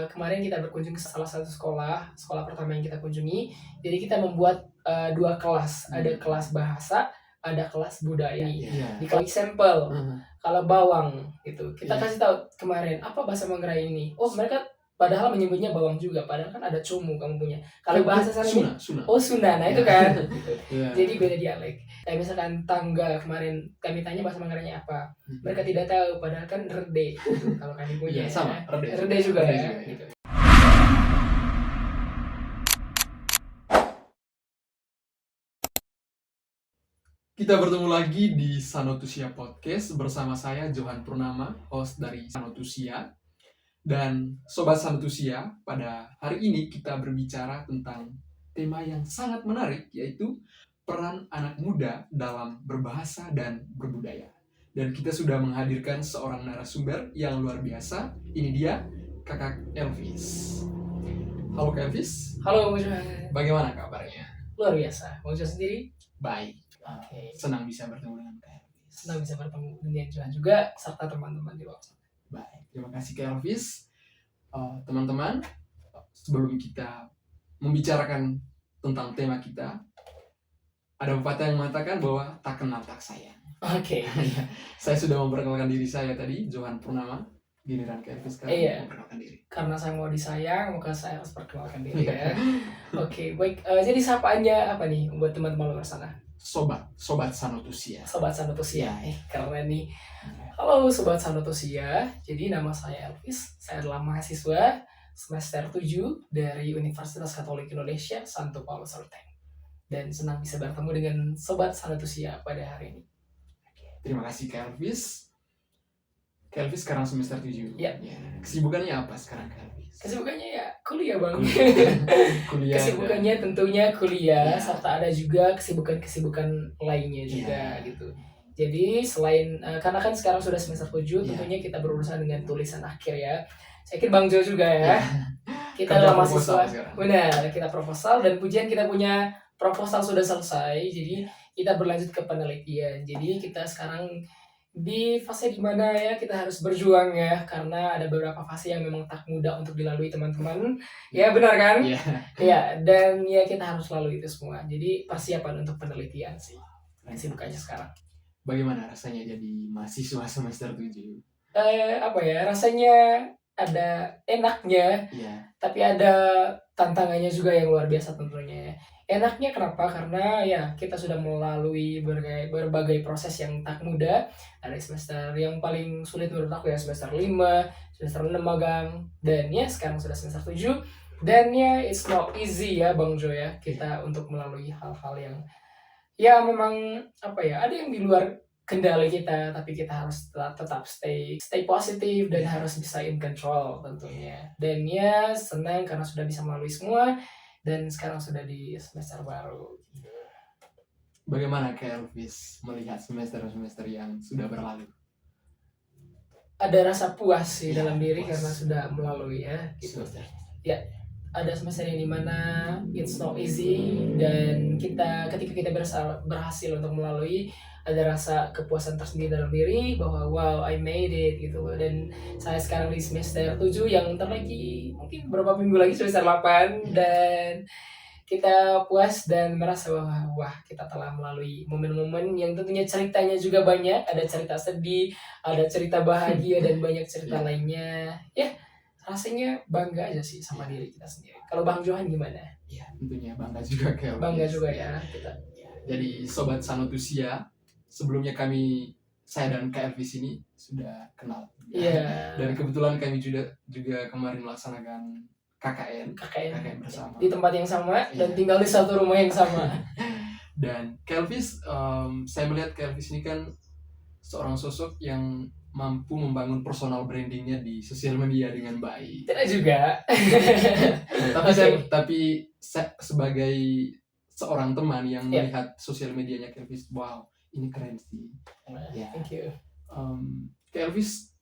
kemarin kita berkunjung ke salah satu sekolah pertama yang kita kunjungi. Jadi kita membuat 2 kelas, ada kelas bahasa, ada kelas budaya. Di kelas sampel, kalau bawang gitu. Kita kasih tahu kemarin, apa bahasa Manggarai ini? Oh, mereka padahal menyebutnya bawang juga, padahal kan ada cumu kamu punya. Kalau bahasa sana ini, Sunda. Nah itu kan. Gitu. Jadi beda dialek. Kayak misalkan tangga kemarin kami tanya bahasa Manggarainya apa. Mereka tidak tahu, padahal kan rede. Gitu, kalau kami punya. Sama, rede juga ya. Gitu. Kita bertemu lagi di Sanotusia Podcast bersama saya Johan Purnama, host dari Sanotusia. Dan Sobat Sanotusia, pada hari ini kita berbicara tentang tema yang sangat menarik, yaitu peran anak muda dalam berbahasa dan berbudaya. Dan kita sudah menghadirkan seorang narasumber yang luar biasa. Ini dia, Kakak Elvis. Halo Kak Elvis. Halo Bang Johan. Bagaimana kabarnya? Luar biasa. Bang Johan sendiri? Baik. Senang bisa bertemu dengan Kak Elvis. Senang bisa bertemu dengan Johan juga, serta teman-teman di luar sana. Baik, terima kasih Kak Elvis. Teman-teman, sebelum kita membicarakan tentang tema kita, ada pepatah yang mengatakan bahwa tak kenal tak sayang. Oke. Saya sudah memperkenalkan diri saya tadi, Johan Purnama. Giliran Kak Elvis sekarang memperkenalkan diri. Karena saya mau disayang, maka saya harus perkenalkan diri ya. Oke, baik. Jadi sapaannya apa nih buat teman-teman luar sana? Sobat Sanotusia. Sobat Sanotusia. Keren nih. Halo Sobat Sanotusia, jadi nama saya Elvis, saya adalah mahasiswa semester 7 dari Universitas Katolik Indonesia, Santo Paulus Ruteng. Dan senang bisa bertemu dengan Sobat Sanotusia pada hari ini. Terima kasih Kak Elvis. Kak Elvis sekarang semester 7. Ya. Kesibukannya apa sekarang Kak Elvis? Kesibukannya ya kuliah Bang. Kuliah. Kesibukannya tentunya kuliah, serta ada juga kesibukan lainnya juga gitu. Jadi selain, karena kan sekarang sudah semester 7, tentunya kita berurusan dengan tulisan akhir ya. Saya kira Bang Jo juga ya. Kita adalah mahasiswa. Benar, kita proposal dan pujian kita punya proposal sudah selesai. Jadi kita berlanjut ke penelitian. Jadi kita sekarang di fase dimana ya kita harus berjuang ya. Karena ada beberapa fase yang memang tak mudah untuk dilalui teman-teman. Ya benar kan? Ya, dan ya kita harus lalui itu semua. Jadi persiapan untuk penelitian sih. Kesibukannya sekarang. Bagaimana rasanya jadi mahasiswa semester 7? Rasanya ada enaknya, tapi ada tantangannya juga yang luar biasa tentunya. Enaknya kenapa? Karena ya kita sudah melalui berbagai proses yang tak mudah. Dari semester yang paling sulit menurut aku ya semester 5, semester 6 magang, dan ya sekarang sudah semester 7. Dan ya it's not easy ya Bang Jo ya, kita untuk melalui hal-hal yang ya memang ada yang di luar kendali kita, tapi kita harus tetap stay positif dan harus bisa in control tentunya. Dan ya senang karena sudah bisa melalui semua dan sekarang sudah di semester baru. Bagaimana Kak Elvis melihat semester-semester yang sudah berlalu? Ada rasa puas sih dalam diri karena sudah melalui ya gitu. Ya, ada semester yang dimana it's not easy dan ketika kita berhasil untuk melalui, ada rasa kepuasan tersendiri dalam diri bahwa wow I made it gitu. Dan saya sekarang di semester 7 yang ntar lagi mungkin beberapa minggu lagi semester 8 dan kita puas dan merasa bahwa wah kita telah melalui momen-momen yang tentunya ceritanya juga banyak, ada cerita sedih, ada cerita bahagia dan banyak cerita lainnya. Ya, rasanya bangga aja sih sama diri kita sendiri. Kalau Bang Johan gimana? Ya, tentunya bangga juga Kak. Bangga juga ya kita. Jadi Sobat Sanotusia, sebelumnya saya dan Kak Elvis ini sudah kenal. Dan kebetulan kami juga kemarin melaksanakan KKN bersama di tempat yang sama dan tinggal di satu rumah yang sama. Dan Kak Elvis, saya melihat Kak Elvis ini kan seorang sosok yang mampu membangun personal brandingnya di sosial media dengan baik. Tidak juga. Tapi saya sebagai seorang teman yang melihat sosial medianya Kak Elvis, wow, ini keren sih. Thank you. Kak Elvis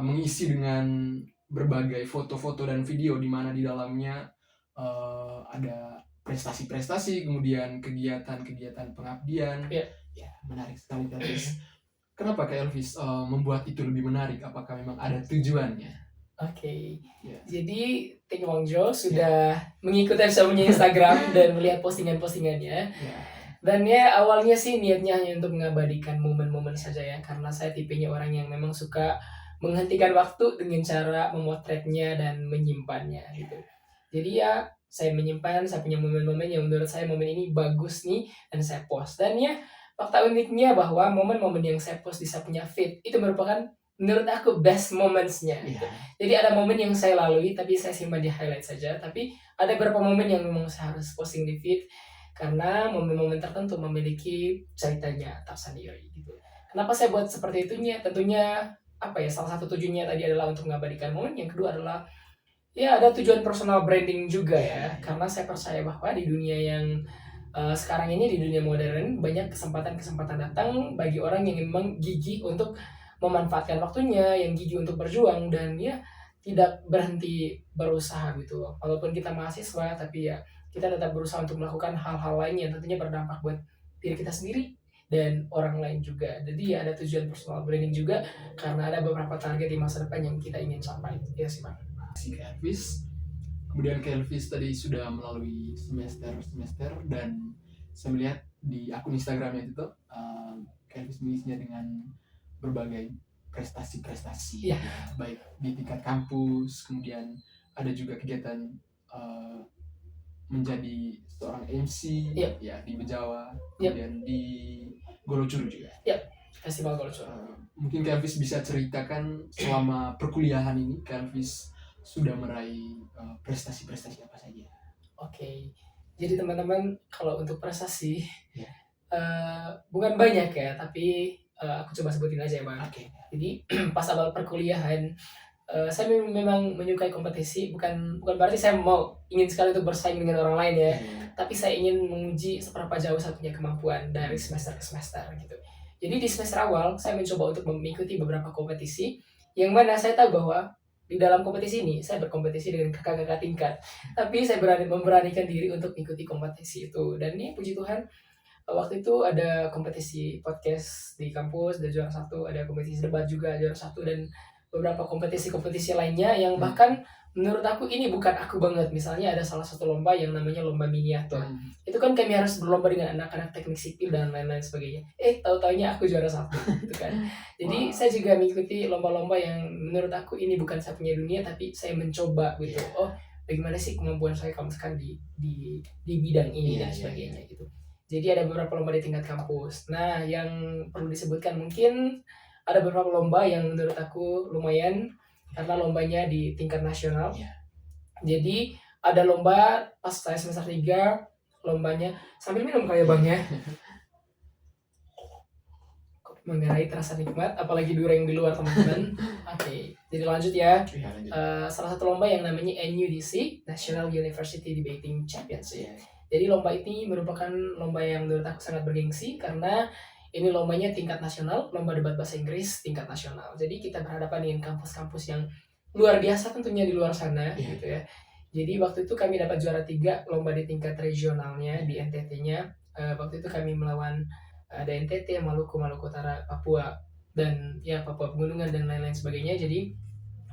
mengisi dengan berbagai foto-foto dan video di mana di dalamnya ada prestasi-prestasi, kemudian kegiatan-kegiatan pengabdian. Ya, menarik sekali Kak Elvis. Kenapa Kak Elvis membuat itu lebih menarik? Apakah memang ada tujuannya? Oke. Ya. Jadi Thank you Bang Jo sudah mengikuti punya Instagram dan melihat postingan-postingannya. Dan ya awalnya sih niatnya hanya untuk mengabadikan momen-momen saja ya, karena saya tipenya orang yang memang suka menghentikan waktu dengan cara memotretnya dan menyimpannya gitu. Jadi ya saya menyimpan, saya punya momen-momen yang menurut saya momen ini bagus nih dan saya post. Dan ya fakta uniknya bahwa momen-momen yang saya post di saya punya feed itu merupakan menurut aku best moments-nya gitu. Jadi ada momen yang saya lalui tapi saya simpan di highlight saja, tapi ada beberapa momen yang memang saya harus posting di feed karena momen-momen tertentu memiliki ceritanya tersendiri gitu. Kenapa saya buat seperti itunya? Tentunya apa ya, salah satu tujuannya tadi adalah untuk mengabadikan momen, yang kedua adalah ya ada tujuan personal branding juga ya, karena saya percaya bahwa di dunia yang sekarang ini, di dunia modern, banyak kesempatan-kesempatan datang bagi orang yang memang gigih untuk memanfaatkan waktunya, yang gigih untuk berjuang dan ya tidak berhenti berusaha gitu. Walaupun kita mahasiswa, tapi ya kita tetap berusaha untuk melakukan hal-hal lain yang tentunya berdampak buat diri kita sendiri dan orang lain juga. Jadi ya ada tujuan personal branding juga karena ada beberapa target di masa depan yang kita ingin capai. Ya sih Bang. Si Elvis, kemudian Elvis tadi sudah melalui semester dan saya melihat di akun Instagramnya itu Elvis mengisinya dengan berbagai prestasi-prestasi, Iya. baik di tingkat kampus, kemudian ada juga kegiatan menjadi seorang MC ya di Bejawa, kemudian di Golocuru juga. Festival Golocuru. Mungkin Elvis bisa ceritakan selama perkuliahan ini Elvis sudah meraih prestasi-prestasi apa saja? Oke, jadi teman-teman kalau untuk prestasi bukan banyak ya, tapi aku coba sebutin aja ya Bang. Jadi pas awal perkuliahan saya memang menyukai kompetisi, bukan berarti saya ingin sekali untuk bersaing dengan orang lain ya, tapi saya ingin menguji seberapa jauh saya punya kemampuan dari semester ke semester gitu. Jadi di semester awal saya mencoba untuk mengikuti beberapa kompetisi, yang mana saya tahu bahwa di dalam kompetisi ini saya berkompetisi dengan kakak-kakak tingkat, tapi saya memberanikan diri untuk mengikuti kompetisi itu. Dan ini puji Tuhan waktu itu ada kompetisi podcast di kampus, ada juara 1, ada kompetisi debat juga juara 1, dan beberapa kompetisi-kompetisi lainnya yang bahkan menurut aku ini bukan aku banget. Misalnya ada salah satu lomba yang namanya lomba miniatur. Itu kan kami harus berlomba dengan anak-anak teknik sipil dan lain-lain sebagainya. Tahu-taunya aku juara 1 gitu kan. Jadi saya juga mengikuti lomba-lomba yang menurut aku ini bukan saya punya dunia, tapi saya mencoba gitu. Oh, bagaimana sih kemampuan saya kalau misalkan di bidang ini dan sebagainya gitu. Jadi ada beberapa lomba di tingkat kampus. Nah, yang perlu disebutkan mungkin ada beberapa lomba yang menurut aku lumayan karena lombanya di tingkat nasional. Jadi ada lomba pas saya semester 3, lombanya sambil minum kali ya Bang ya. Mengenai terasa nikmat, apalagi dureng di luar teman-teman. Oke, jadi lanjut ya. Salah satu lomba yang namanya NUDC, National University Debating Championship. Jadi lomba ini merupakan lomba yang menurut aku sangat bergengsi karena ini lombanya tingkat nasional, lomba debat bahasa Inggris tingkat nasional. Jadi kita berhadapan dengan kampus-kampus yang luar biasa tentunya di luar sana gitu ya. Jadi waktu itu kami dapat juara 3 lomba di tingkat regionalnya di NTT-nya. Waktu itu kami melawan ada NTT, Maluku Utara, Papua, dan ya Papua Pegunungan dan lain-lain sebagainya. Jadi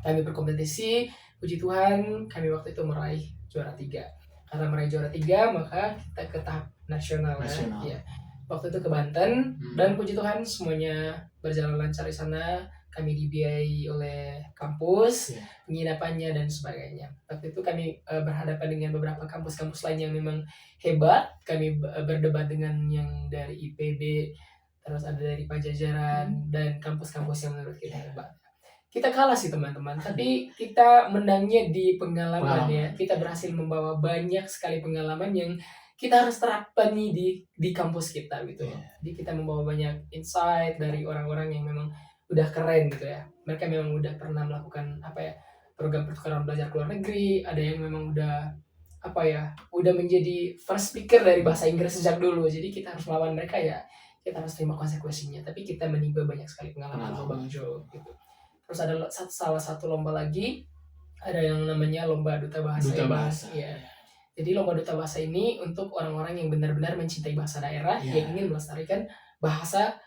kami berkompetisi, puji Tuhan kami waktu itu meraih juara 3. Karena meraih juara 3 maka kita ke tahap nasional. Ya. Waktu itu ke Banten dan puji Tuhan semuanya berjalan lancar di sana. Kami dibiayai oleh kampus, penginapannya dan sebagainya. Waktu itu kami berhadapan dengan beberapa kampus-kampus lain yang memang hebat. Kami berdebat dengan yang dari IPB, terus ada dari Pajajaran dan kampus-kampus yang menurut kita hebat. Kita kalah sih teman-teman, tapi kita menangnya di pengalaman ya. Kita berhasil membawa banyak sekali pengalaman yang kita harus terapkan nih di kampus kita gitu ya. Jadi kita membawa banyak insight dari orang-orang yang memang udah keren gitu ya. Mereka memang udah pernah melakukan program pertukaran belajar ke luar negeri. Ada yang memang udah udah menjadi first speaker dari bahasa Inggris sejak dulu. Jadi kita harus melawan mereka ya. Kita harus terima konsekuensinya. Tapi kita menimba banyak sekali pengalaman Bang Jo gitu. Terus ada salah satu lomba lagi, ada yang namanya lomba duta bahasa. Ya. Jadi lomba duta bahasa ini untuk orang-orang yang benar-benar mencintai bahasa daerah, yang ingin melestarikan bahasa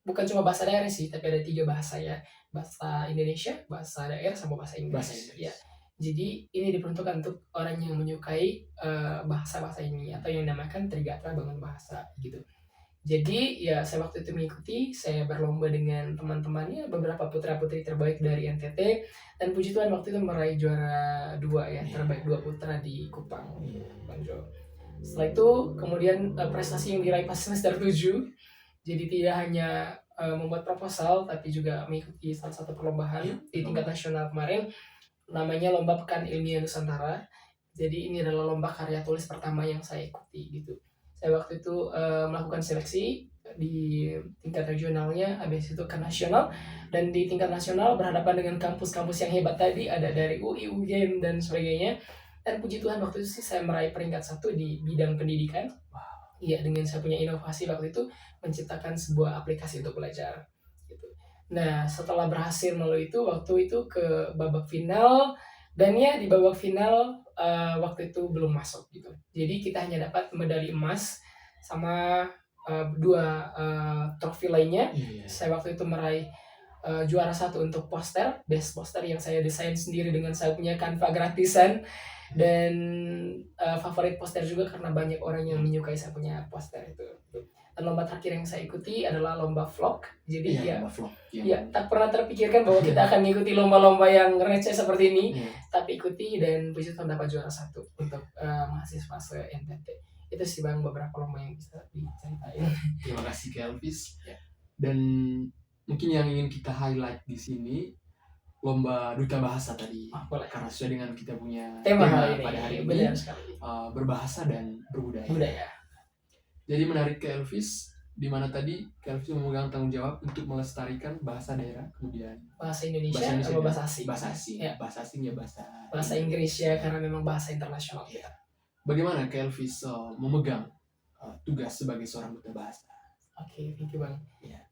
bukan cuma bahasa daerah sih, tapi ada 3 bahasa ya. Bahasa Indonesia, bahasa daerah, sama bahasa Inggris. Bahasa Inggris. Ya. Jadi ini diperuntukkan untuk orang yang menyukai bahasa-bahasa ini atau yang dinamakan Trigatra Bangun Bahasa gitu. Jadi ya saya waktu itu mengikuti, saya berlomba dengan teman-temannya, beberapa putra-putri terbaik dari NTT, dan puji Tuhan waktu itu meraih juara 2 ya, terbaik 2 putra di Kupang, Bang Jo. Setelah itu kemudian prestasi yang diraih pas semester 7, jadi tidak hanya membuat proposal, tapi juga mengikuti salah satu perlombaan di tingkat nasional kemarin, namanya Lomba Pekan Ilmiah Nusantara. Jadi ini adalah lomba karya tulis pertama yang saya ikuti gitu. Saya waktu itu melakukan seleksi di tingkat regionalnya, habis itu ke nasional, dan di tingkat nasional berhadapan dengan kampus-kampus yang hebat tadi, ada dari UI, UGM, dan sebagainya. Dan puji Tuhan waktu itu saya meraih peringkat 1 di bidang pendidikan. Iya, dengan saya punya inovasi waktu itu menciptakan sebuah aplikasi untuk belajar gitu. Nah, setelah berhasil melalui itu, waktu itu ke babak final, dan ya di babak final waktu itu belum masuk gitu. Jadi kita hanya dapat medali emas sama 2 trofi lainnya. Saya waktu itu meraih juara 1 untuk poster, best poster yang saya desain sendiri dengan saya punya Canva gratisan, dan favorit poster juga karena banyak orang yang menyukai saya punya poster itu. Dan lomba terakhir yang saya ikuti adalah lomba vlog. Jadi tak pernah terpikirkan bahwa kita akan mengikuti lomba-lomba yang receh seperti ini, tapi ikuti dan puji Tuhan dapat juara 1 untuk mahasiswa se-NTT. Itu sih Bang beberapa lomba yang bisa diceritain. Terima kasih Kak Elvis. Dan mungkin yang ingin kita highlight di sini lomba duta bahasa tadi, karena sesuai dengan kita punya tema pada hari ini, berbahasa dan berbudaya. Jadi menarik ke Elvis, di mana tadi ke Elvis memegang tanggung jawab untuk melestarikan bahasa daerah, kemudian bahasa Indonesia atau bahasa asing. Bahasa asing, ya. Bahasa asing ya bahasa Inggris ya, karena memang bahasa internasional ya. Bagaimana ke Elvis memegang tugas sebagai seorang duta bahasa? Oke, thank you Bang.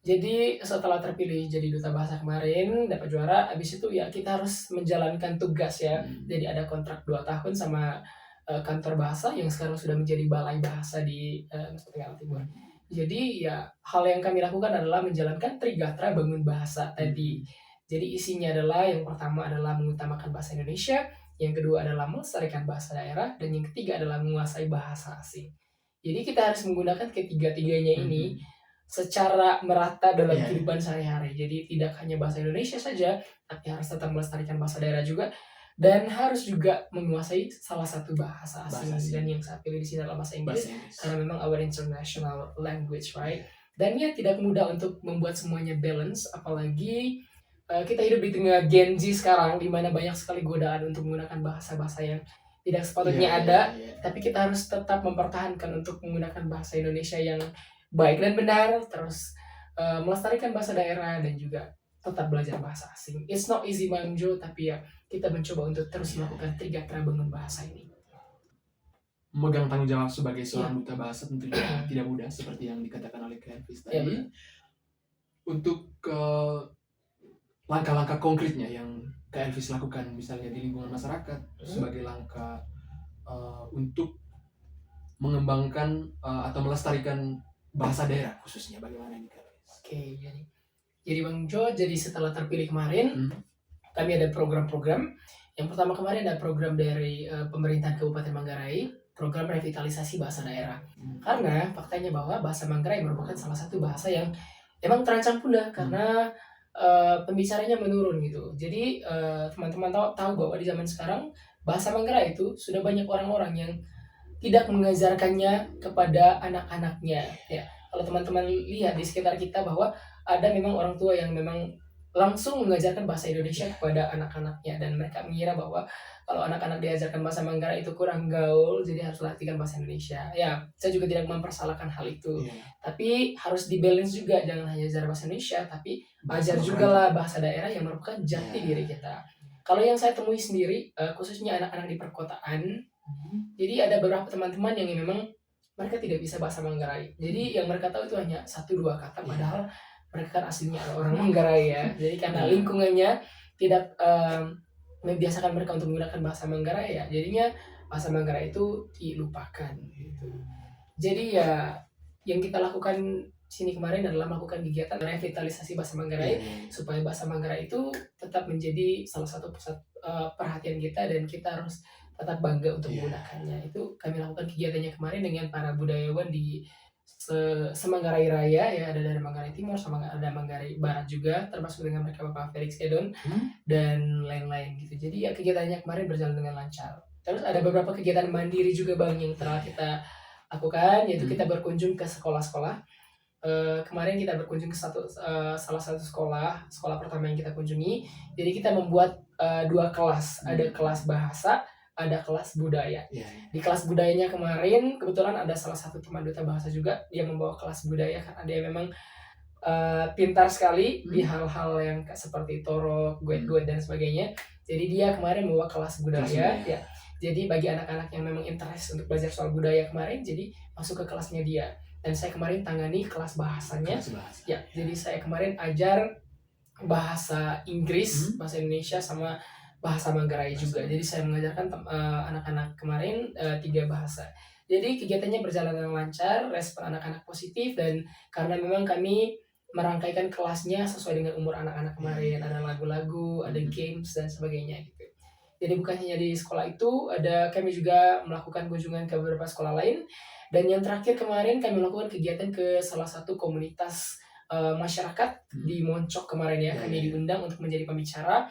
Jadi setelah terpilih jadi duta bahasa kemarin, dapat juara, habis itu ya kita harus menjalankan tugas ya. Jadi ada kontrak 2 tahun sama kantor bahasa yang sekarang sudah menjadi Balai Bahasa di Nusa Tenggara Timur. Jadi ya hal yang kami lakukan adalah menjalankan Trigatra Bangun Bahasa tadi. Jadi isinya adalah yang pertama adalah mengutamakan bahasa Indonesia, yang kedua adalah melestarikan bahasa daerah, dan yang ketiga adalah menguasai bahasa asing. Jadi kita harus menggunakan ketiga-tiganya ini secara merata dalam kehidupan sehari-hari. Jadi tidak hanya bahasa Indonesia saja, tapi harus tetap melestarikan bahasa daerah juga, dan harus juga menguasai salah satu bahasa asing. Dan yang saya pilih di sini adalah bahasa Inggris, karena memang our international language, right? Dan ya tidak mudah untuk membuat semuanya balance, apalagi kita hidup di tengah Gen Z sekarang, di mana banyak sekali godaan untuk menggunakan bahasa-bahasa yang tidak sepatutnya ada. Tapi kita harus tetap mempertahankan untuk menggunakan bahasa Indonesia yang baik dan benar, terus melestarikan bahasa daerah, dan juga tetap belajar bahasa asing. It's not easy Bang Jo, tapi ya kita mencoba untuk terus melakukan Trigatra Bangun Bahasa ini. Memegang tanggung jawab sebagai seorang duta bahasa tentunya tidak mudah, seperti yang dikatakan oleh Kak Elvis tadi. Untuk langkah-langkah konkretnya yang Kak Elvis lakukan misalnya di lingkungan masyarakat sebagai langkah untuk mengembangkan atau melestarikan bahasa daerah khususnya, bagaimana ini Kak Elvis? Oke, jadi Bang Jo, jadi setelah terpilih kemarin, kami ada program-program. Yang pertama kemarin ada program dari pemerintahan Kabupaten Manggarai, program revitalisasi bahasa daerah. Karena faktanya bahwa bahasa Manggarai merupakan salah satu bahasa yang emang terancam punah karena pembicaranya menurun gitu. Jadi teman-teman tahu bahwa di zaman sekarang bahasa Manggarai itu sudah banyak orang-orang yang tidak mengajarkannya kepada anak-anaknya ya. Kalau teman-teman lihat di sekitar kita bahwa ada memang orang tua yang memang langsung mengajarkan bahasa Indonesia kepada anak-anaknya, dan mereka mengira bahwa kalau anak-anak diajarkan bahasa Manggarai itu kurang gaul, jadi harus latihkan bahasa Indonesia. Ya, saya juga tidak mempersalahkan hal itu. Tapi harus dibalance juga, jangan hanya ajar bahasa Indonesia, tapi ajar juga lah bahasa daerah yang merupakan jati diri kita. Kalau yang saya temui sendiri, khususnya anak-anak di perkotaan, jadi ada beberapa teman-teman yang memang mereka tidak bisa bahasa Manggarai. Jadi yang mereka tahu itu hanya 1-2 kata, padahal mereka kan aslinya orang Manggarai ya. Jadi karena lingkungannya tidak membiasakan mereka untuk menggunakan bahasa Manggarai ya, jadinya bahasa Manggarai itu dilupakan gitu. Jadi ya yang kita lakukan sini kemarin adalah melakukan kegiatan revitalisasi bahasa Manggarai supaya bahasa Manggarai itu tetap menjadi salah satu pusat perhatian kita dan kita harus tetap bangga untuk menggunakannya. Itu kami lakukan kegiatannya kemarin dengan para budayawan di Semanggarai Raya ya, ada dari Manggarai Timur sama ada Manggarai Barat juga, termasuk dengan mereka Bapak Felix Edon dan lain-lain gitu. Jadi ya kegiatannya kemarin berjalan dengan lancar. Terus ada beberapa kegiatan mandiri juga Bang yang telah kita lakukan, yaitu kita berkunjung ke sekolah-sekolah. Kemarin kita berkunjung ke salah satu sekolah pertama yang kita kunjungi. Jadi kita membuat 2 kelas, ada kelas bahasa, ada kelas budaya. Di kelas budayanya kemarin kebetulan ada salah satu teman duta bahasa juga, dia membawa kelas budaya karena dia memang pintar sekali di hal-hal yang seperti torok, guet-guet dan sebagainya. Jadi dia kemarin membawa kelas budaya ya. Jadi bagi anak-anak yang memang interest untuk belajar soal budaya kemarin, jadi masuk ke kelasnya dia. Dan saya kemarin tangani kelas bahasanya. Ya, jadi saya kemarin ajar bahasa Inggris, bahasa Indonesia sama bahasa Manggarai juga. Jadi saya mengajarkan anak-anak kemarin 3 bahasa. Jadi kegiatannya berjalan dengan lancar, respon anak-anak positif, dan karena memang kami merangkaikan kelasnya sesuai dengan umur anak-anak kemarin, ada lagu-lagu, ada games dan sebagainya gitu. Jadi bukan hanya di sekolah itu, kami juga melakukan kunjungan ke beberapa sekolah lain. Dan yang terakhir kemarin kami melakukan kegiatan ke salah satu komunitas masyarakat di Moncok kemarin ya. Kami diundang untuk menjadi pembicara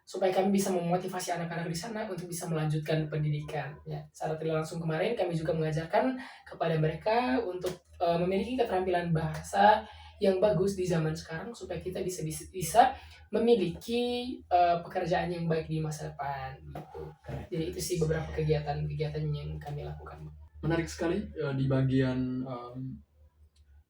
supaya kami bisa memotivasi anak-anak di sana untuk bisa melanjutkan pendidikan. Ya, secara tidak langsung kemarin kami juga mengajarkan kepada mereka untuk memiliki keterampilan bahasa yang bagus di zaman sekarang supaya kita bisa memiliki pekerjaan yang baik di masa depan gitu. Jadi itu sih beberapa kegiatan yang kami lakukan. Menarik sekali di bagian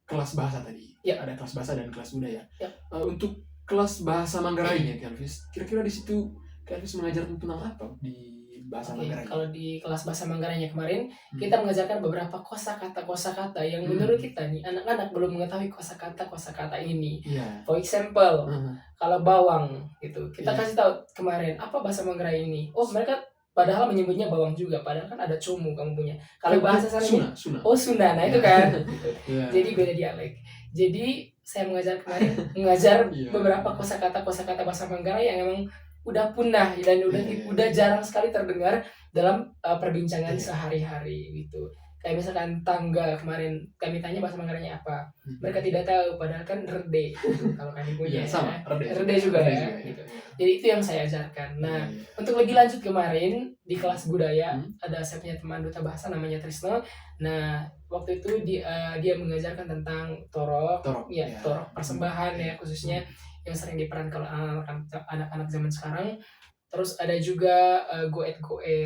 kelas bahasa tadi. Ada kelas bahasa dan kelas budaya. Untuk kelas bahasa Manggarai ya, Kelvis. Kira-kira di situ Kelvis mengajar tentang apa di bahasa Manggarai? Kalau di kelas bahasa Manggarainya kemarin, kita mengajarkan beberapa kosakata yang menurut kita nih anak-anak belum mengetahui kosakata ini. For example, kalau bawang gitu, kita kasih tahu kemarin apa bahasa Manggarai ini. Oh, mereka padahal menyebutnya bawang juga, padahal kan ada comu kamu punya. Kalau bahasa sana Suna. Oh, Sunda. Nah, itu kan. Gitu. Jadi beda dialek. Jadi saya mengajar beberapa kosakata bahasa Manggarai yang memang udah punah dan udah jarang sekali terdengar dalam perbincangan sehari-hari gitu. Kayak misalkan tangga kemarin kami tanya bahasa Manggarainya apa, mereka tidak tahu padahal kan rede gitu, kalau kami punya sama rede juga ya gitu. Jadi itu yang saya ajarkan. Nah untuk lebih lanjut kemarin di kelas budaya ada saya punya teman duta bahasa namanya Trisno. Nah waktu itu dia mengajarkan tentang torok persembahan ya, khususnya yang sering diperankan oleh anak-anak zaman sekarang. Terus ada juga goet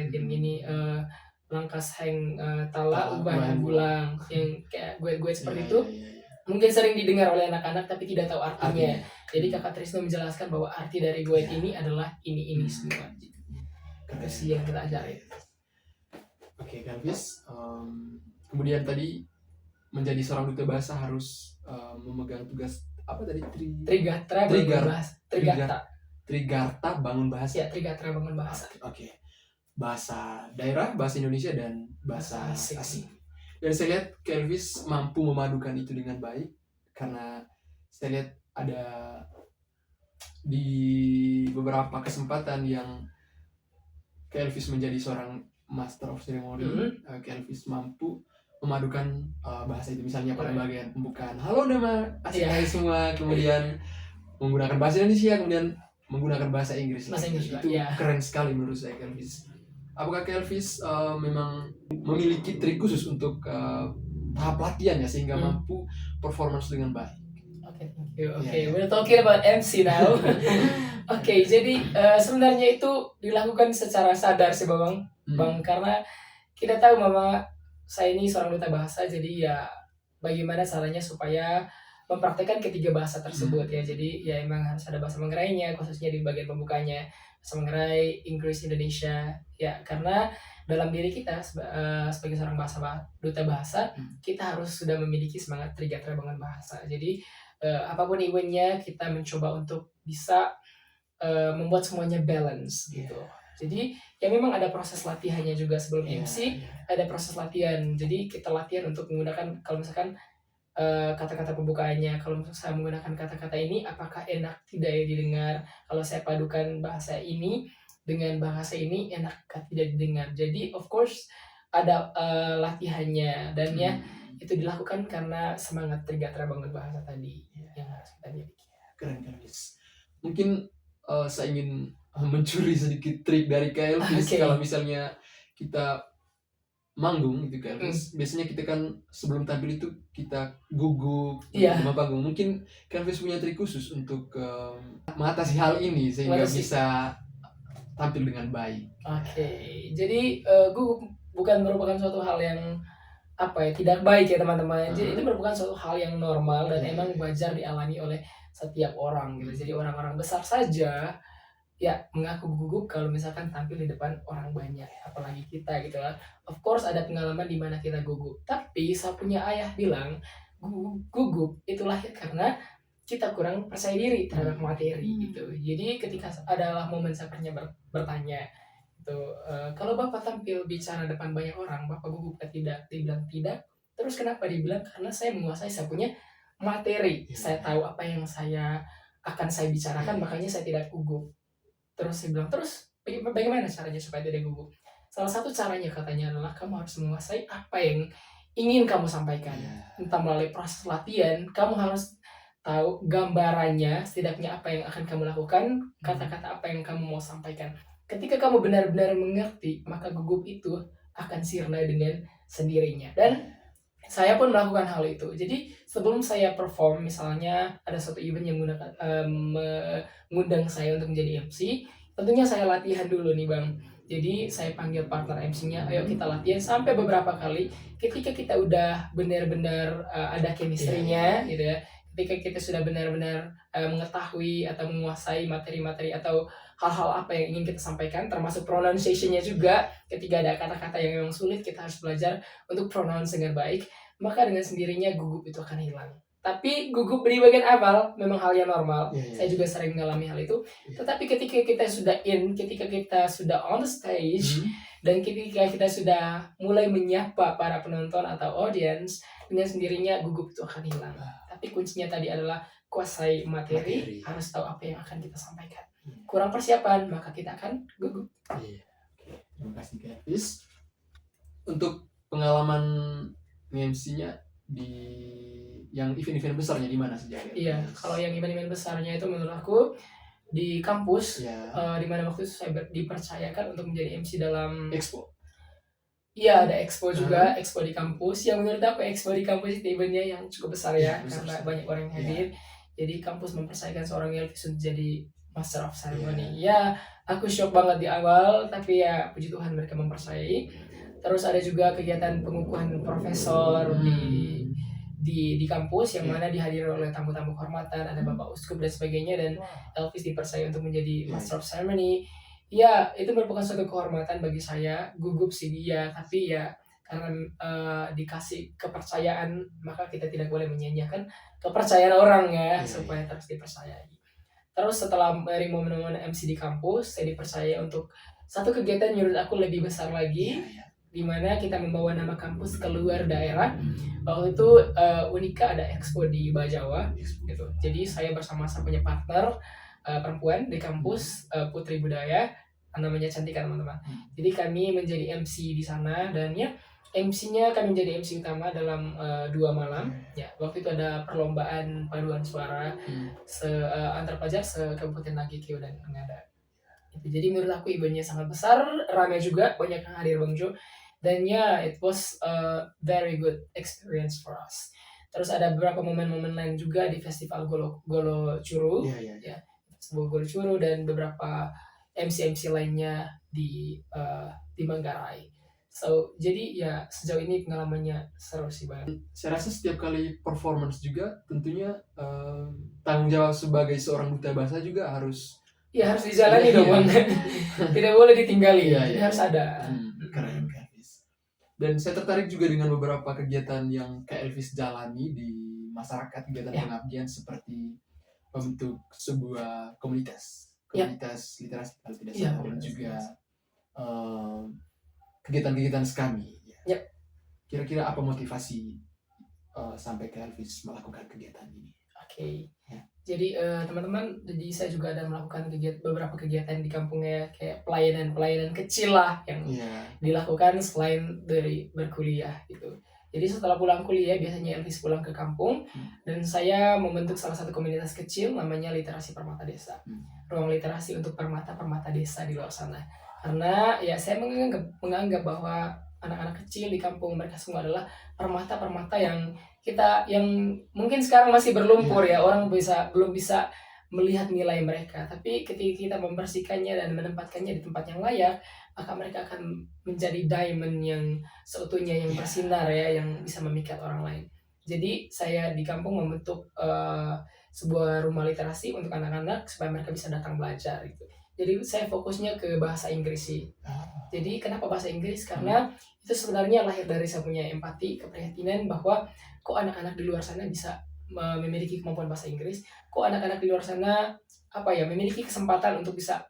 yang ini langkas heng tala ubah bulang, yang kayak goet seperti itu. Mungkin sering didengar oleh anak-anak tapi tidak tahu artinya. Jadi Kakak Trisno menjelaskan bahwa arti dari goet ini adalah ini semua. Itu sih yang kita ajarin. Oke, Kelvis. Kemudian tadi menjadi seorang duta bahasa harus memegang tugas apa tadi? Trigarta bangun bahasa. Ya, Trigarta bangun bahasa. Oke. Bahasa daerah, bahasa Indonesia dan bahasa asing. Dan saya lihat Kelvis mampu memadukan itu dengan baik karena saya lihat ada di beberapa kesempatan yang Kelvis menjadi seorang Master of Ceremony, Kelvis mampu memadukan bahasa itu, misalnya pada bagian pembukaan halo nama asing semua, kemudian menggunakan bahasa Indonesia, kemudian menggunakan bahasa Inggris. Itu keren sekali menurut saya Kelvis. Apakah Kelvis memang memiliki trik khusus untuk tahap latihan ya sehingga mampu performance dengan baik? Okay, we're talking about MC now. Oke, jadi sebenarnya itu dilakukan secara sadar sih Bang, karena kita tahu Mama saya ini seorang duta bahasa, jadi ya bagaimana caranya supaya mempraktekkan ketiga bahasa tersebut ya. Jadi ya emang harus ada bahasa Manggarainya, khususnya di bagian pembukanya, bahasa Manggarai, Inggris, Indonesia ya, karena dalam diri kita sebagai seorang duta bahasa kita harus sudah memiliki semangat Trigarta bangun bahasa. Jadi apapun eventnya kita mencoba untuk bisa membuat semuanya balance gitu. Jadi ya memang ada proses latihannya juga sebelum MC, ada proses latihan. Jadi kita latihan untuk menggunakan kalau misalkan kata-kata pembukaannya. Kalau saya menggunakan kata-kata ini apakah enak tidak ya didengar? Kalau saya padukan bahasa ini dengan bahasa ini enakkah tidak didengar? Jadi of course ada latihannya dan ya itu dilakukan karena semangat terbangun bahasa tadi yang harus kita miliki. Keren. Mungkin saya ingin mencuri sedikit trik dari Kak Elvis. Okay. Kalau misalnya kita manggung gitu Kak Elvis, biasanya kita kan sebelum tampil itu kita gugup di panggung. Mungkin Kak Elvis punya trik khusus untuk mengatasi hal ini sehingga bisa tampil dengan baik. Jadi gugup bukan merupakan suatu hal yang tidak baik ya teman-teman. Jadi itu merupakan suatu hal yang normal dan emang wajar dialami oleh setiap orang gitu. Jadi orang-orang besar saja ya mengaku gugup kalau misalkan tampil di depan orang banyak, apalagi kita gitu lah. Of course ada pengalaman di mana kita gugup, tapi saya punya ayah bilang gugup itu lahir karena kita kurang percaya diri terhadap materi gitu. Jadi ketika adalah momen saya bertanya gitu, kalau Bapak tampil bicara depan banyak orang, Bapak gugup tidak? Dibilang tidak. Terus kenapa? Dibilang karena saya menguasai, saya punya materi, saya tahu apa yang akan saya bicarakan, makanya saya tidak gugup. Terus saya bilang, terus bagaimana caranya supaya tidak gugup? Salah satu caranya katanya adalah kamu harus menguasai apa yang ingin kamu sampaikan. Entah melalui proses latihan, kamu harus tahu gambarannya, setidaknya apa yang akan kamu lakukan, kata-kata apa yang kamu mau sampaikan. Ketika kamu benar-benar mengerti, maka gugup itu akan sirna dengan sendirinya. Dan saya pun melakukan hal itu. Jadi sebelum saya perform, misalnya ada satu event yang mengundang saya untuk menjadi MC, tentunya saya latihan dulu nih Bang. Jadi saya panggil partner MC-nya, ayo kita latihan sampai beberapa kali. Ketika kita udah benar-benar ada chemistry-nya gitu ya, ketika kita sudah benar-benar mengetahui atau menguasai materi-materi atau hal-hal apa yang ingin kita sampaikan, termasuk pronunciation-nya juga. Ketika ada kata-kata yang memang sulit, kita harus belajar untuk pronounce dengan baik, maka dengan sendirinya gugup itu akan hilang. Tapi gugup di bagian awal memang hal yang normal. Saya juga sering mengalami hal itu. Tetapi ketika kita sudah ketika kita sudah on the stage, dan ketika kita sudah mulai menyapa para penonton atau audience, dengan sendirinya gugup itu akan hilang. Tapi kuncinya tadi adalah kuasai materi, harus tahu apa yang akan kita sampaikan. Kurang persiapan, maka kita akan gugup. Terima kasih Kak Elvis. Untuk pengalaman MC-nya di yang event-event besarnya di mana saja? Iya, kalau yang event-event besarnya itu menurut aku di kampus, di mana waktu itu saya dipercayakan untuk menjadi MC dalam Expo. Iya, ada expo juga, expo di kampus. Yang menurut aku expo di kampus itu eventnya yang cukup besar ya, karena banyak orang yang hadir. Jadi kampus mempercayakan seorang Elvis untuk jadi Master of Ceremony. Ya, aku shock banget di awal, tapi ya puji Tuhan mereka mempercayai. Terus ada juga kegiatan pengukuhan profesor di kampus yang mana dihadiri oleh tamu-tamu kehormatan, ada Bapak Uskup dan sebagainya, dan Elvis dipercaya untuk menjadi Master of Ceremony. Ya, itu merupakan suatu kehormatan bagi saya. Gugup sih dia, tapi ya karena dikasih kepercayaan, maka kita tidak boleh menyia-nyiakan kepercayaan orang ya, supaya terus dipercayai. Terus setelah dari momen-momen MC di kampus, saya dipercaya untuk satu kegiatan menurut aku lebih besar lagi, di mana kita membawa nama kampus keluar daerah. Waktu itu Unika ada expo di Bajawa gitu. Jadi saya bersama-sama punya partner perempuan di kampus, Putri Budaya, namanya Cantika teman-teman. Jadi kami menjadi MC di sana, dan ya MC-nya kami menjadi MC utama dalam 2 malam. Ya, waktu itu ada perlombaan paduan suara antar pelajar se-Kabupaten Nagekeo dan Ngada. Jadi menurut aku eventnya sangat besar, ramai juga, banyak yang hadir Bang Jo. Dan ya, it was a very good experience for us. Terus ada beberapa momen-momen lain juga di Festival Golo Curu, Festival Golo Curu, dan beberapa MC lainnya di Manggarai. So, jadi ya sejauh ini pengalamannya seru sih Bang. Saya rasa setiap kali performance juga tentunya tanggung jawab sebagai seorang duta bahasa juga harus dijalani dong Bang. Tidak boleh ditinggali, harus ada. Keren Kak Elvis. Dan saya tertarik juga dengan beberapa kegiatan yang Kak Elvis jalani di masyarakat, kegiatan pengabdian seperti membentuk sebuah komunitas literasi kalau tidak salah, dan juga kegiatan-kegiatan kami. Kira-kira apa motivasi sampai ke Elvis melakukan kegiatan ini? Oke. Ya. Jadi teman-teman, jadi saya juga ada melakukan beberapa kegiatan di kampungnya, kayak pelayanan kecil lah yang dilakukan selain dari berkuliah gitu. Jadi setelah pulang kuliah biasanya Elvis pulang ke kampung dan saya membentuk salah satu komunitas kecil namanya Literasi Permata Desa. Ruang literasi untuk permata-permata desa di luar sana. Karena ya saya menganggap bahwa anak-anak kecil di kampung mereka semua adalah permata-permata yang mungkin sekarang masih berlumpur ya, orang belum bisa melihat nilai mereka, tapi ketika kita membersihkannya dan menempatkannya di tempat yang layak, maka mereka akan menjadi diamond yang seutuhnya, yang bersinar ya, yang bisa memikat orang lain. Jadi saya di kampung membentuk sebuah rumah literasi untuk anak-anak supaya mereka bisa datang belajar gitu. Jadi saya fokusnya ke bahasa Inggris sih. Jadi kenapa bahasa Inggris? Karena itu sebenarnya lahir dari saya punya empati, keprihatinan bahwa kok anak-anak di luar sana bisa memiliki kemampuan bahasa Inggris, kok anak-anak di luar sana memiliki kesempatan untuk bisa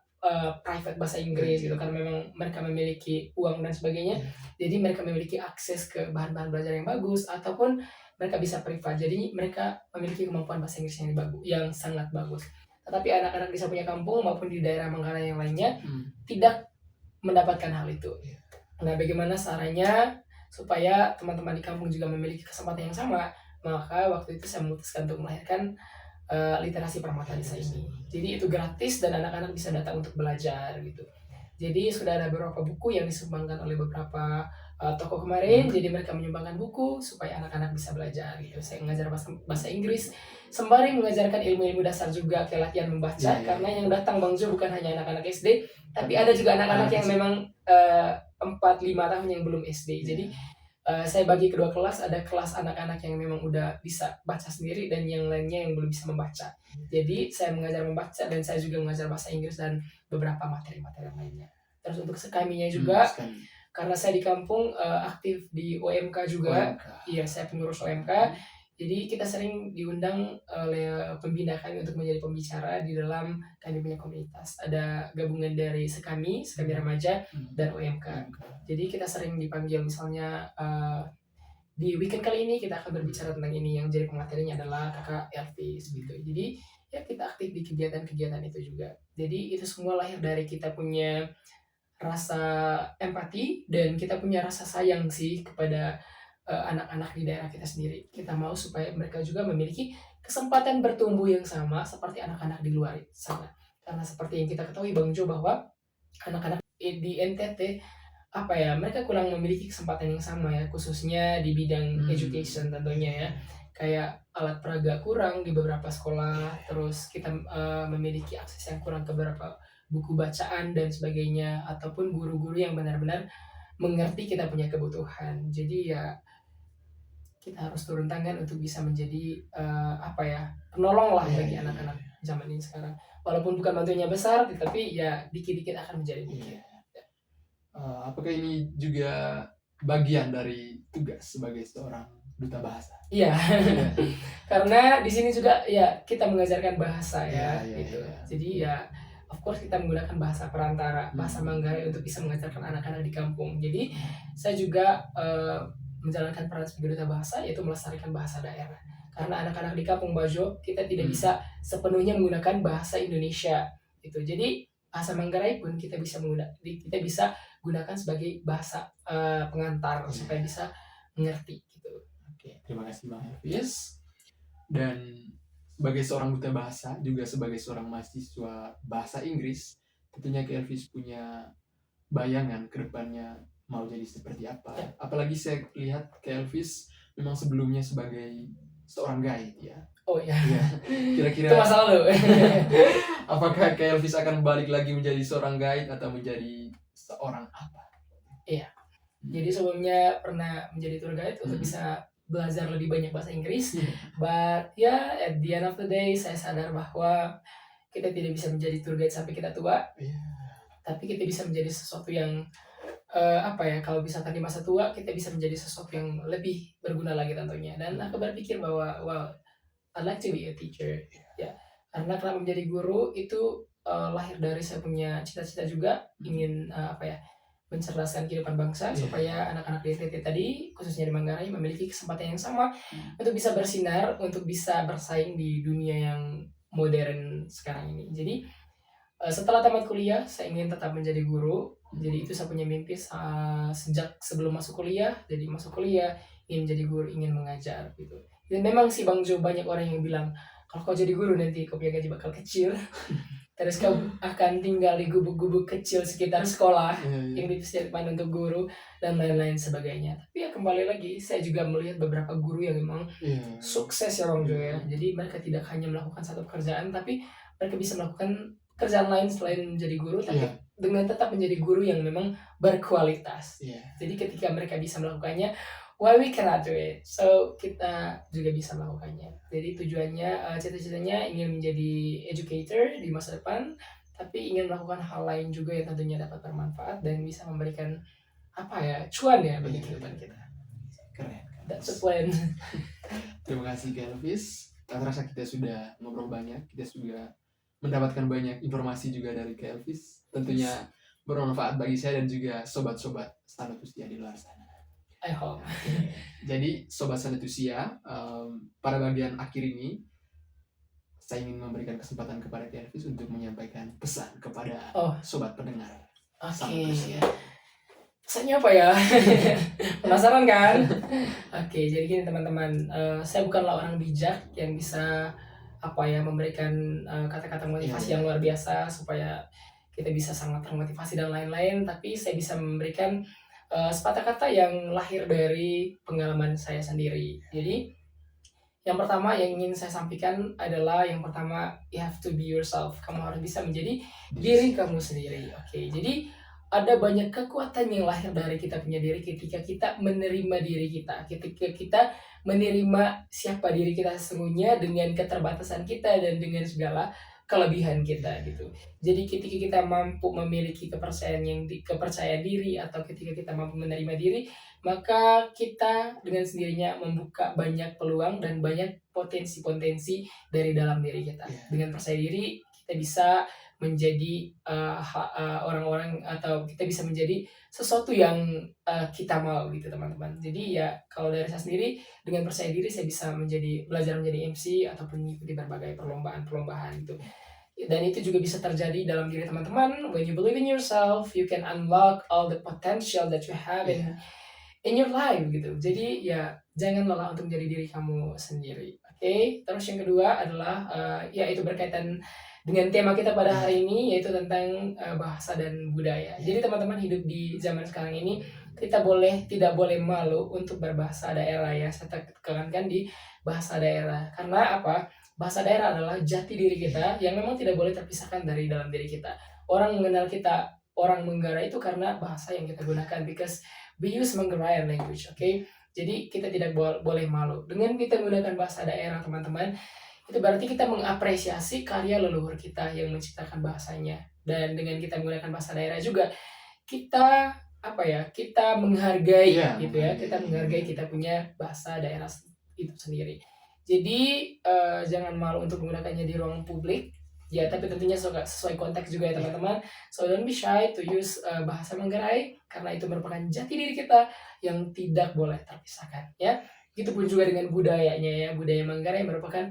private bahasa Inggris gitu, karena memang mereka memiliki uang dan sebagainya, jadi mereka memiliki akses ke bahan-bahan belajar yang bagus ataupun mereka bisa privat, jadi mereka memiliki kemampuan bahasa Inggris yang sangat bagus. Tetapi anak-anak di saya punya kampung maupun di daerah Manggarai yang lainnya tidak mendapatkan hal itu. Nah, bagaimana caranya supaya teman-teman di kampung juga memiliki kesempatan yang sama? Maka waktu itu saya memutuskan untuk melahirkan Literasi Permata Desa ini. Jadi itu gratis dan anak-anak bisa datang untuk belajar gitu. Jadi sudah ada beberapa buku yang disumbangkan oleh beberapa tokoh kemarin. Jadi mereka menyumbangkan buku supaya anak-anak bisa belajar gitu. Saya mengajar bahasa Inggris sembari mengajarkan ilmu-ilmu dasar juga, kayak latihan membaca. Karena yang datang Bang Jo bukan hanya anak-anak SD, tapi ada juga anak-anak yang memang 4-5 tahun yang belum SD. Jadi saya bagi kedua kelas, ada kelas anak-anak yang memang udah bisa baca sendiri dan yang lainnya yang belum bisa membaca. Jadi saya mengajar membaca dan saya juga mengajar bahasa Inggris dan beberapa materi-materi lainnya. Terus untuk sekaminya juga, karena saya di kampung aktif di OMK juga. Iya, saya pengurus OMK. Jadi kita sering diundang oleh pembina kami untuk menjadi pembicara di dalam kami punya komunitas. Ada gabungan dari Sekami Remaja, dan OMK. Jadi kita sering dipanggil, misalnya di weekend kali ini kita akan berbicara tentang ini, yang jadi pematerinya adalah kakak Elvis gitu. Jadi ya kita aktif di kegiatan-kegiatan itu juga. Jadi itu semua lahir dari kita punya rasa empati dan kita punya rasa sayang sih kepada anak-anak di daerah kita sendiri. Kita mau supaya mereka juga memiliki kesempatan bertumbuh yang sama seperti anak-anak di luar sana. Karena seperti yang kita ketahui Bang Jo, bahwa anak-anak di NTT mereka kurang memiliki kesempatan yang sama ya, khususnya di bidang education tentunya ya. Kayak alat peraga kurang di beberapa sekolah, terus kita memiliki akses yang kurang ke beberapa buku bacaan dan sebagainya, ataupun guru-guru yang benar-benar mengerti kita punya kebutuhan. Jadi ya kita harus turun tangan untuk bisa menjadi penolong lah bagi anak-anak zaman ini sekarang. Walaupun bukan bantuannya besar, tapi ya dikit-dikit akan menjadi bukit. Apakah ini juga bagian dari tugas sebagai seorang duta bahasa? Iya, karena di sini juga ya kita mengajarkan bahasa gitu. Jadi ya of course kita menggunakan bahasa perantara, bahasa Manggarai untuk bisa mengajarkan anak-anak di kampung. Jadi saya juga menjalankan peran sebagai duta bahasa, yaitu melestarikan bahasa daerah. Karena anak-anak di kampung Bajo kita tidak bisa sepenuhnya menggunakan bahasa Indonesia gitu. Jadi bahasa Manggarai pun kita bisa gunakan sebagai bahasa pengantar supaya bisa mengerti gitu. Oke, terima kasih Bang Elvis. Dan sebagai seorang duta bahasa, juga sebagai seorang mahasiswa bahasa Inggris, tentunya Kak Elvis punya bayangan ke depannya mau jadi seperti apa. Apalagi saya lihat Kak Elvis memang sebelumnya sebagai seorang guide ya. Oh iya. Kira-kira itu masa lalu. Apakah Kak Elvis akan balik lagi menjadi seorang guide atau menjadi seorang apa? Iya. Jadi sebelumnya pernah menjadi tour guide untuk bisa belajar lebih banyak bahasa Inggris. But at the end of the day saya sadar bahwa kita tidak bisa menjadi tour guide sampai kita tua. Tapi kita bisa menjadi sesuatu yang kalau misalkan di masa tua kita bisa menjadi sesuatu yang lebih berguna lagi tentunya. Dan aku berpikir bahwa I'd like to be a teacher. Ya, karena kenapa menjadi guru itu lahir dari saya punya cita-cita juga, ingin mencerdaskan kehidupan bangsa supaya anak-anak di NTT tadi khususnya di Manggarai memiliki kesempatan yang sama untuk bisa bersinar, untuk bisa bersaing di dunia yang modern sekarang ini. Jadi setelah tamat kuliah saya ingin tetap menjadi guru. Jadi itu saya punya mimpi sejak sebelum masuk kuliah. Jadi masuk kuliah ingin menjadi guru, ingin mengajar gitu. Dan memang sih Bang Jo, banyak orang yang bilang kalau kau jadi guru nanti kau punya gaji bakal kecil. Terus kau akan tinggal di gubuk-gubuk kecil sekitar sekolah yang dipersiapkan untuk guru dan lain-lain sebagainya. Tapi ya kembali lagi, saya juga melihat beberapa guru yang memang sukses ya Bang Jo ya. Jadi mereka tidak hanya melakukan satu pekerjaan, tapi mereka bisa melakukan kerjaan lain selain menjadi guru, tapi dengan tetap menjadi guru yang memang berkualitas. Jadi ketika mereka bisa melakukannya, why we cannot do it? So kita juga bisa melakukannya. Jadi tujuannya, cita-citanya ingin menjadi educator di masa depan, tapi ingin melakukan hal lain juga yang tentunya dapat bermanfaat dan bisa memberikan cuan ya bagi kehidupan kita. Keren. That's the plan. Terima kasih Kak Elvis. Tak terasa kita sudah ngobrol banyak, kita juga mendapatkan banyak informasi juga dari Kak Elvis. Tentunya bermanfaat bagi saya dan juga sobat-sobat Sanutusia di luar sana. I hope. Jadi sobat Sanutusia, pada bagian akhir ini saya ingin memberikan kesempatan kepada Kak Elvis untuk menyampaikan pesan kepada sobat pendengar. Oke. Pesannya apa ya? Penasaran kan? Oke, jadi gini teman-teman, saya bukanlah orang bijak yang bisa memberikan kata-kata motivasi yang luar biasa supaya kita bisa sangat termotivasi dan lain-lain, tapi saya bisa memberikan sepatah kata yang lahir dari pengalaman saya sendiri. Jadi yang pertama yang ingin saya sampaikan adalah you have to be yourself. Kamu harus bisa menjadi diri kamu sendiri. Oke, jadi ada banyak kekuatan yang lahir dari kita punya diri ketika kita menerima diri kita, ketika kita menerima siapa diri kita sesungguhnya dengan keterbatasan kita dan dengan segala kelebihan kita gitu. Jadi ketika kita mampu memiliki kepercayaan diri atau ketika kita mampu menerima diri, maka kita dengan sendirinya membuka banyak peluang dan banyak potensi-potensi dari dalam diri kita. Dengan percaya diri kita bisa menjadi orang-orang atau kita bisa menjadi sesuatu yang kita mau gitu teman-teman. Jadi ya kalau dari saya sendiri dengan percaya diri saya bisa belajar menjadi MC ataupun mengikuti berbagai perlombaan gitu. Dan itu juga bisa terjadi dalam diri teman-teman. When you believe in yourself, you can unlock all the potential that you have in your life gitu. Jadi ya jangan lelah untuk menjadi diri kamu sendiri. Oke. Terus yang kedua adalah itu berkaitan dengan tema kita pada hari ini, yaitu tentang bahasa dan budaya. Jadi teman-teman hidup di zaman sekarang ini, kita tidak boleh malu untuk berbahasa daerah ya. Saya tekankan di bahasa daerah. Karena apa? Bahasa daerah adalah jati diri kita yang memang tidak boleh terpisahkan dari dalam diri kita. Orang mengenal kita, orang Manggarai itu karena bahasa yang kita gunakan, because we use Manggarai language, okay? Jadi kita tidak boleh malu. Dengan kita menggunakan bahasa daerah, teman-teman, itu berarti kita mengapresiasi karya leluhur kita yang menciptakan bahasanya. Dan dengan kita menggunakan bahasa daerah juga, kita menghargai gitu ya. Kita menghargai kita punya bahasa daerah itu sendiri. Jadi jangan malu untuk menggunakannya di ruang publik. Ya, tapi tentunya sesuai konteks juga ya teman-teman. So don't be shy to use bahasa Manggarai karena itu merupakan jati diri kita yang tidak boleh terpisahkan ya. Gitu pun juga dengan budayanya ya. Budaya Manggarai merupakan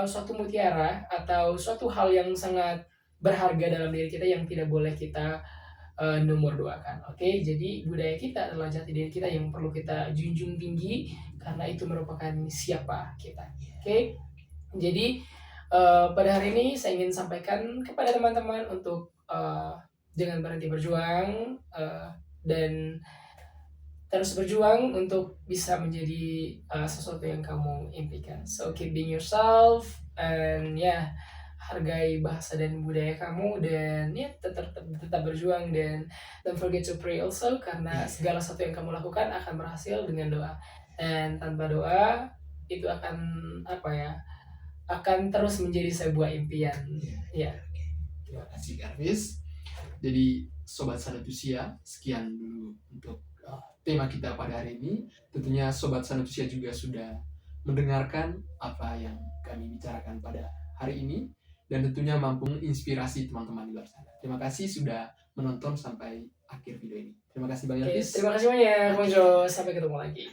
suatu mutiara atau suatu hal yang sangat berharga dalam diri kita yang tidak boleh kita nomor duakan. Oke, jadi budaya kita adalah jati diri kita yang perlu kita junjung tinggi karena itu merupakan siapa kita. Oke, jadi pada hari ini saya ingin sampaikan kepada teman-teman untuk jangan berhenti berjuang dan terus berjuang untuk bisa menjadi sesuatu yang kamu impikan. So keep being yourself and hargai bahasa dan budaya kamu dan tetap berjuang dan don't forget to pray also karena segala sesuatu yang kamu lakukan akan berhasil dengan doa. Dan tanpa doa itu akan terus menjadi sebuah impian. Terima kasih Elvis. Jadi sobat Sanutusia, sekian dulu untuk tema kita pada hari ini. Tentunya sobat Sanutusia juga sudah mendengarkan apa yang kami bicarakan pada hari ini. dan tentunya mampu menginspirasi teman-teman di luar sana. Terima kasih sudah menonton sampai akhir video ini. Terima kasih banyak, Oke, Fis. terima kasih banyak Bang Jo. Sampai ketemu lagi.